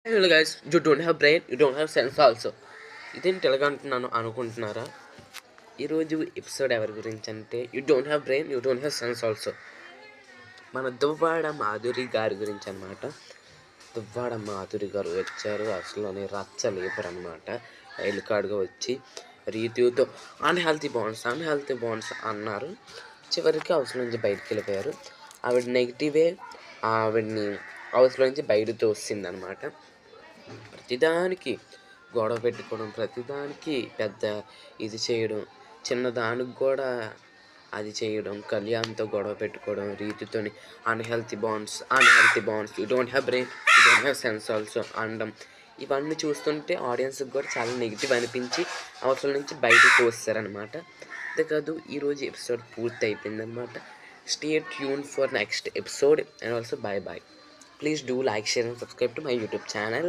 Hello guys, you don't have brain, you don't have sense also. ఇదేంటి ఎలాగంటున్నాను అనుకుంటున్నారా? ఈరోజు episode ఎవరి గురించి అంటే you don't have brain, you don't have sense also. మన దువ్వాడ మాధురి గారి గురించి అనమాట. దువ్వాడ మాధురి గారు వచ్చారు, అసలు రచ్చలేపరు అనమాట. రైలు కాడుగా వచ్చి రీతితో అన్హెల్తీ బాండ్స్ అన్నారు. చివరికి హౌస్ నుంచి బయటికి వెళ్ళిపోయారు. ఆవిడ నెగిటివే ఆవిడ్ని హౌస్లో నుంచి బయట తోసింది అనమాట. ప్రతిదానికి గొడవ పెట్టుకోవడం, ప్రతిదానికి పెద్ద ఇది చేయడం, చిన్నదానికి కూడా అది చేయడం, కళ్యాణ్తో గొడవ పెట్టుకోవడం, రీతితోని unhealthy bonds you don't have brain, you don't have sense also అనడం. ఇవన్నీ చూస్తుంటే ఆడియన్స్కి కూడా చాలా నెగిటివ్ అనిపించి అవసరం నుంచి బయటకు తోస్తారనమాట. అంతేకాదు ఈరోజు ఎపిసోడ్ పూర్తి అయిపోయిందనమాట. Stay tune for next episode and also bye. Please do like, share and subscribe to my YouTube channel.